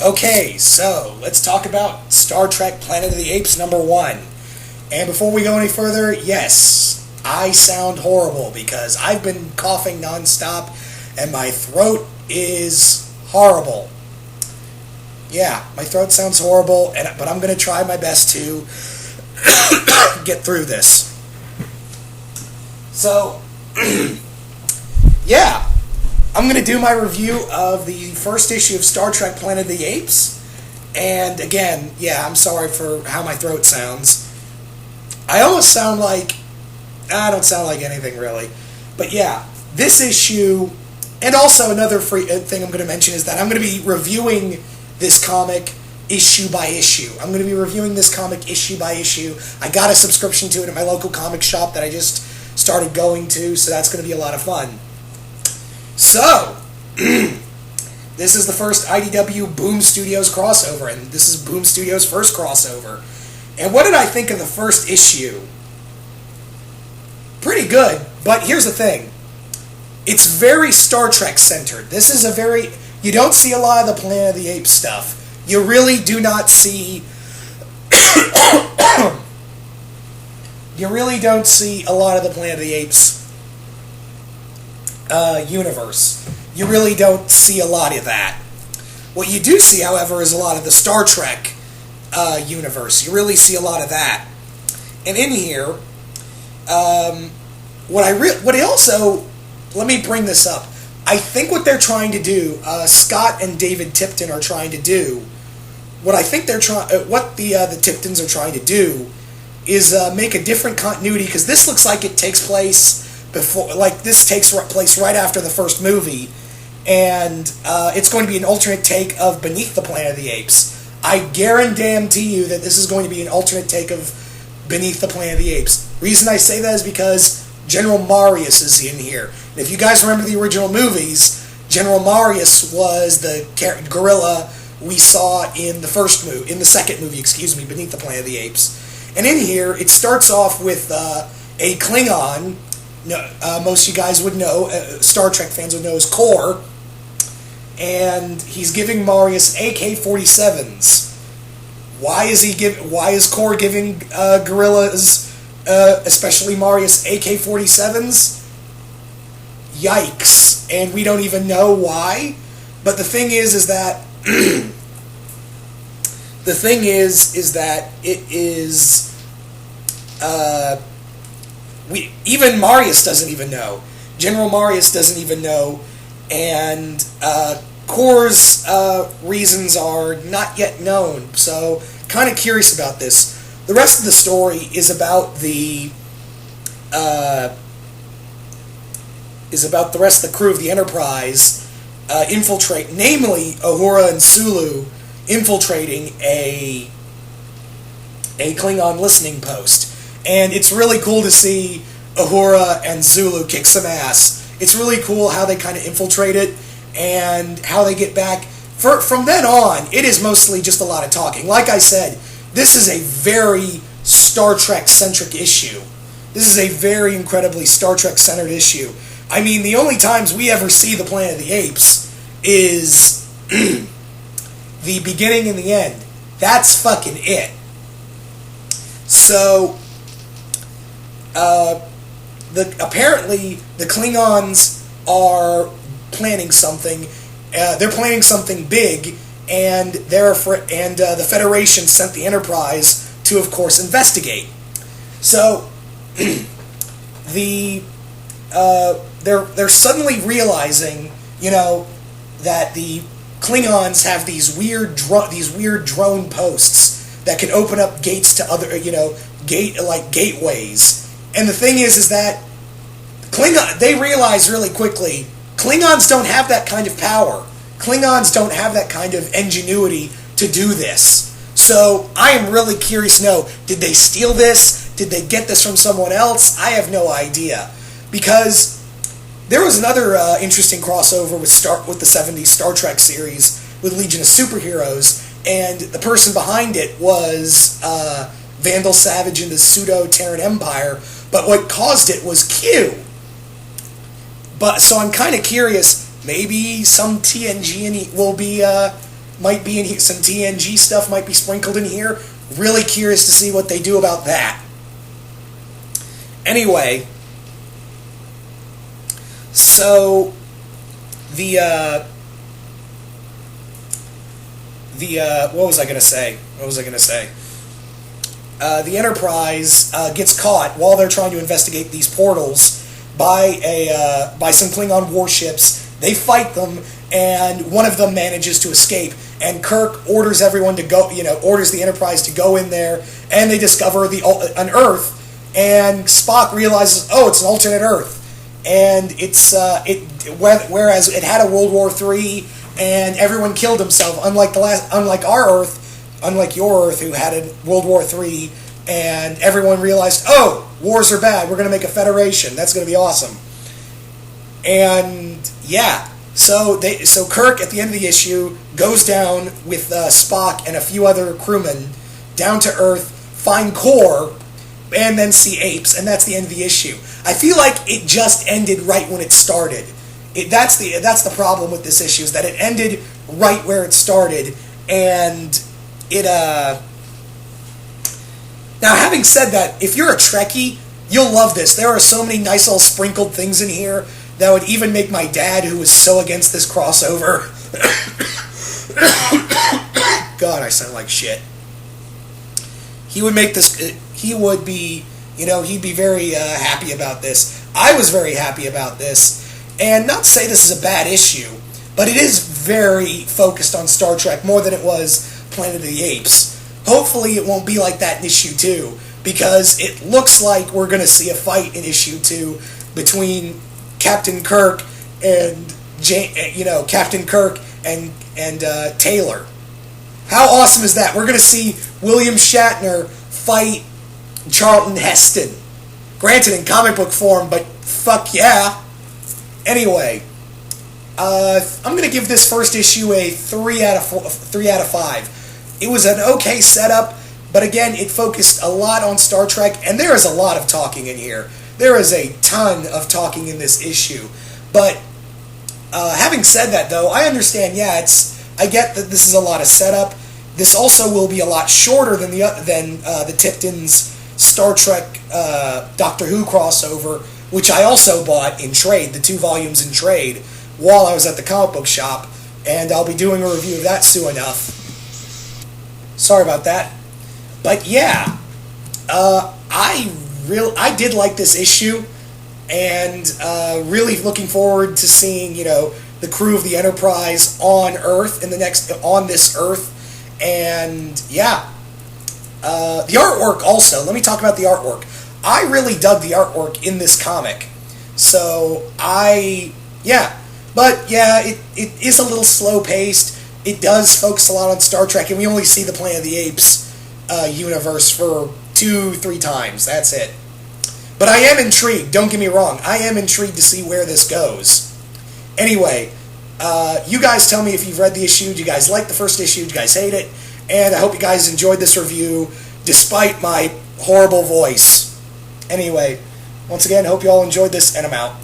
Okay, so let's talk about Star Trek Planet of the Apes #1. And before we go any further, yes, I sound horrible because I've been coughing nonstop and my throat is horrible. Yeah, my throat sounds horrible, but I'm going to try my best to get through this. So, yeah, I'm going to do my review of the first issue of Star Trek Planet of the Apes. And again, yeah, I'm sorry for how my throat sounds. I almost sound like... I don't sound like anything, really. But yeah, this issue... And also another thing I'm going to mention is that I'm going to be reviewing this comic issue by issue. I'm going to be reviewing this comic issue by issue. I got a subscription to it at my local comic shop that I just started going to, so that's going to be a lot of fun. So, this is the first IDW Boom Studios crossover, and this is Boom Studios' first crossover. And what did I think of the first issue? Pretty good, but here's the thing. It's very Star Trek centered. This is a very... You don't see a lot of the Planet of the Apes stuff. You really do not see... You really don't see a lot of the Planet of the Apes universe. You really don't see a lot of that. What you do see, however, is a lot of the Star Trek universe. You really see a lot of that. And in here, what I also... Let me bring this up. I think what they're trying to do, Scott and David Tipton are trying to do, what I think they're trying, what the Tiptons are trying to do, is make a different continuity, because this looks like it takes place before, like this takes place right after the first movie, and it's going to be an alternate take of Beneath the Planet of the Apes. I guarantee you that this is going to be an alternate take of Beneath the Planet of the Apes. Reason I say that is because General Marius is in here. And if you guys remember the original movies, General Marius was the gorilla we saw in the second movie, Beneath the Planet of the Apes. And in here, it starts off with a Klingon. Most of you guys would know, Star Trek fans would know, as Kor. And he's giving Marius AK-47s. Why is Kor giving gorillas, especially Marius, AK-47s? Yikes. And we don't even know why. But the thing is that it is even Marius doesn't even know. General Marius doesn't even know, and Kor's reasons are not yet known. So, kind of curious about this. The rest of the story is about the rest of the crew of the Enterprise namely Uhura and Sulu, infiltrating a Klingon listening post. And it's really cool to see Uhura and Zulu kick some ass. It's really cool how they kind of infiltrate it and how they get back. From then on, it is mostly just a lot of talking. Like I said, this is a very Star Trek-centric issue. This is a very incredibly Star Trek-centered issue. I mean, the only times we ever see the Planet of the Apes is the beginning and the end. That's fucking it. So, apparently the Klingons are planning something. They're planning something big, and the Federation sent the Enterprise to, of course, investigate. So, they're suddenly realizing, that the Klingons have these weird drone posts that can open up gates to other, gateways. And the thing is that they realize really quickly, Klingons don't have that kind of power. Klingons don't have that kind of ingenuity to do this. So I am really curious to know, did they steal this? Did they get this from someone else? I have no idea. Because there was another interesting crossover with the 70s Star Trek series with Legion of Superheroes, and the person behind it was Vandal Savage and the Pseudo-Terran Empire, but what caused it was Q. So I'm kind of curious, maybe some TNG will be might be in here. Some TNG stuff might be sprinkled in here. Really curious to see what they do about that. Anyway, so the what was I going to say? The Enterprise gets caught while they're trying to investigate these portals by some Klingon warships. They fight them, and one of them manages to escape. And Kirk orders everyone to go. Orders the Enterprise to go in there, and they discover an Earth. And Spock realizes, oh, it's an alternate Earth, and whereas it had a World War III, and everyone killed himself. Unlike your Earth, who had a World War III, and everyone realized, oh, wars are bad. We're going to make a federation. That's going to be awesome. And yeah, so Kirk at the end of the issue goes down with Spock and a few other crewmen down to Earth, find Core, and then see apes, and that's the end of the issue. I feel like it just ended right when it started. That's the problem with this issue, is that it ended right where it started, and it Now, having said that, if you're a Trekkie, you'll love this. There are so many nice little sprinkled things in here that would even make my dad, who was so against this crossover. God, I sound like shit. He would make this. He would be, he'd be very happy about this. I was very happy about this, and not to say this is a bad issue, but it is very focused on Star Trek more than it was Planet of the Apes. Hopefully, it won't be like that in issue 2, because it looks like we're going to see a fight in issue 2 between Captain Kirk and Captain Kirk and Taylor. How awesome is that? We're going to see William Shatner fight Charlton Heston. Granted, in comic book form, but fuck yeah. Anyway, I'm going to give this first issue a 3 out of 5. It was an okay setup, but again, it focused a lot on Star Trek, and there is a lot of talking in here. There is a ton of talking in this issue. But having said that, though, I understand, I get that this is a lot of setup. This also will be a lot shorter than the Tipton's Star Trek Doctor Who crossover, which I also bought in trade, the 2 volumes in trade, while I was at the comic book shop, and I'll be doing a review of that soon enough. Sorry about that. But yeah, I did like this issue, and really looking forward to seeing the crew of the Enterprise on Earth on this Earth, and yeah, the artwork also. Let me talk about the artwork. I really dug the artwork in this comic, but it is a little slow paced. It does focus a lot on Star Trek, and we only see the Planet of the Apes universe for 2-3 times. That's it. But I am intrigued. Don't get me wrong. I am intrigued to see where this goes. Anyway, you guys tell me if you've read the issue. Do you guys like the first issue? Do you guys hate it? And I hope you guys enjoyed this review, despite my horrible voice. Anyway, once again, hope you all enjoyed this, and I'm out.